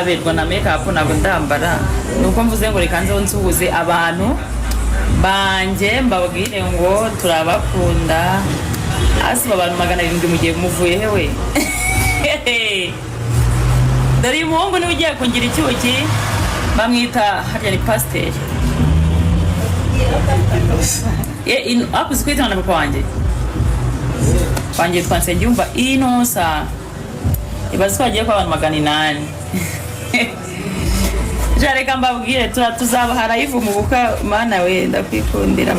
berwa na makeup ntabwo ndambara nuko mvuze ngo reka nze nsuhuze abantu banje mbabwire ngo turabakunda asi abantu 700 mugiye muvuye hewe Dari muhungu ni ugiye kungira icyuki bamwita harya ni pasteur akuzi kwita na papa wanjye twanse njumva inosa ibaze twagiye kwa abantu 800 Jareka mbabwire tuzaba harayivu mu buka mana we ndakwikundira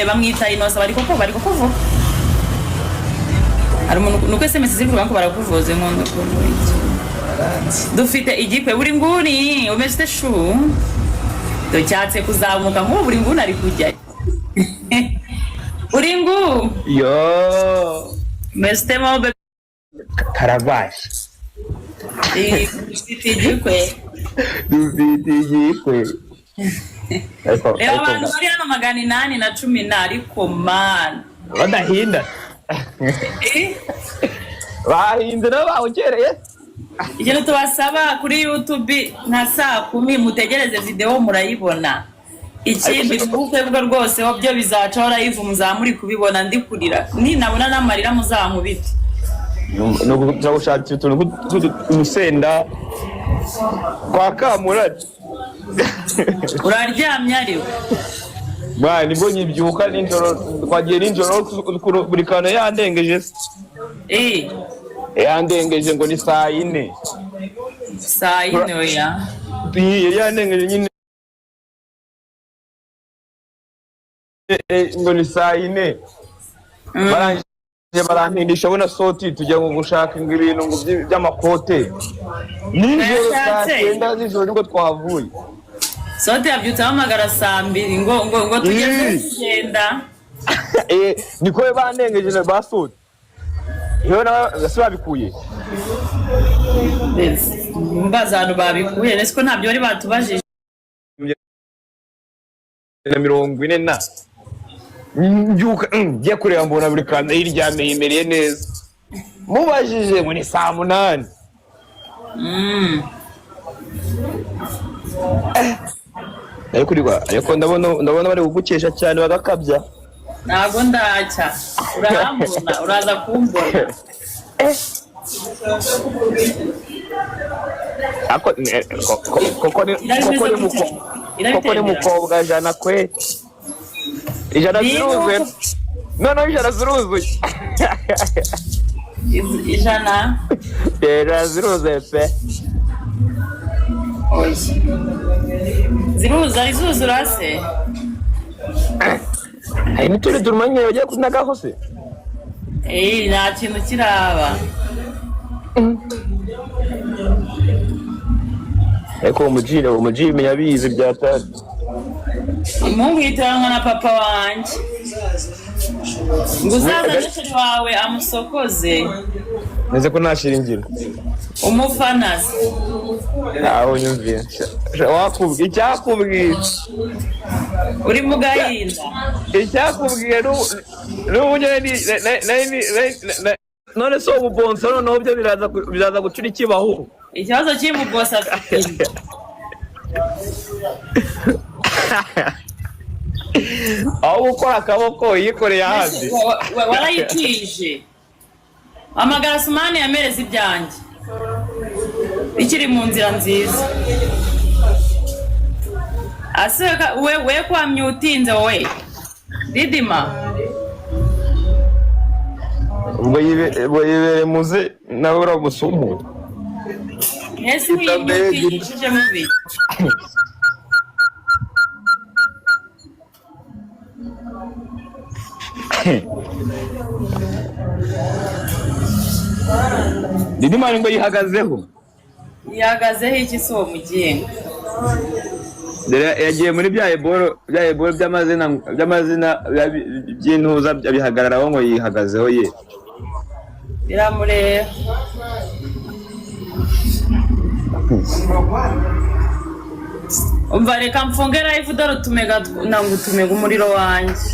bamwita inosa bari kuvuga hari umuntu nuko SMS zivuga ko barakuvuze nkondo kuvuga dufite igikwe buri nguni umeze shu docyatse kuzamuka nko buri nguni ari kujya buri ngu yo meste mo Karabashi dufite igikwe abantu bari hano 810 ariko man badahinda bahindura bawugereye ikintu tubasaba kuri YouTube nta saa 10 mutegereze video murayibona ikindi ubukwe bwo rwose byo bizaca live muzamuri kubibona ndikurira ni nabona namarira muzankubite no gushaka utuntu umusenda kwa kamura uraryamye ariwe bwa nibwo nyibyuka ninjoro twagiye ninjoro buri kantu yandengeje yandengeje ngo ni saa 4 saa 4 oya yandengeje nyine ngo ni saa 4 barangije barantindisha bona soti tujya ngo gushaka ibintu ngo by'amakote ninjoro saa 9 z'ijoro nibwo twavuye sote yabyutse amagara saa 2 ngo tugeze kugenda niko bandengeje basote iyo nasubabikuye mbazano babikuye nesiko ntabyo bari batubajije na 40 na njuka ngiye kureba mbona buri kandi hiryame yimereye neza mubajije ngo ni saa 8 ariko ndabona bari kugukesha cyane bagakabya ntago ndacya urahambona uraza kumbona koko ni mukobwa jana kwe ijana ziruzuye ijana ziruzuye ijana ziruzuye pe ziruzura se hari n'utundi turumanye bagiye kunagaho se nta kintu kiraba ariko umujire menya bizi byatari imumwitiranwa na papa wanjye ngo uzaza n'ishuri wawe amusokoze neze ko nashira ingiro umufanazi aho nyumviye wakubwiye icyakubwiye uri mu gahinda icyakubwiye n'ubunyeni none so ubonsa noneho byo biraza gucura ikibaho ikibazo cy'imubonsa afite aho gukora akaboko yikoreye ahandi warayitije amagara sumani yamereza ibyanjye ikiri mu nzira nziza aseka we kwamye utinze wowe didima ubwo yibere muze nawe uramusumu ese wiyimutishije mubi didima ngo yihagazeho iki so mugiye yagiye muri bya eboro by'amazina by'intuza bihagararaho ngo yihagazeho ye biramureba umva reka mfunge live dore utumega nangu tumega umuriro wanjye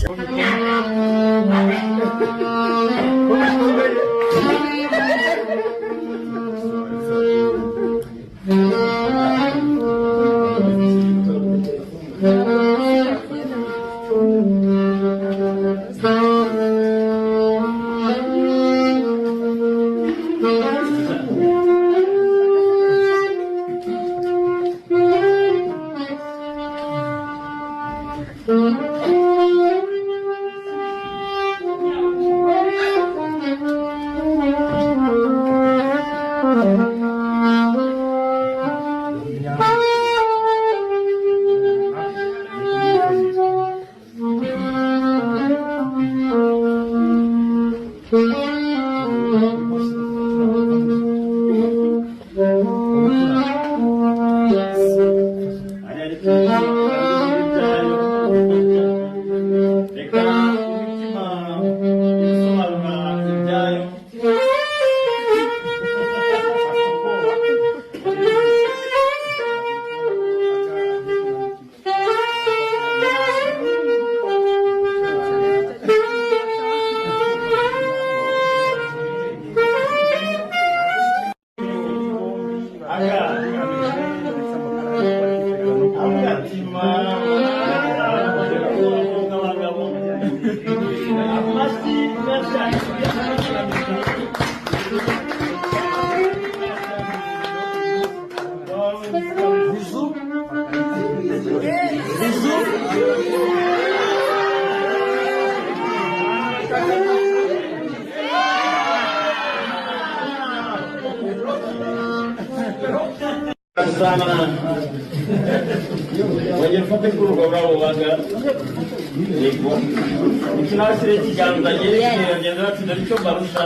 Sana wajifate kurugoga ubaga yego ikinasire kiganza yeri yagenda batsinda icyo barusha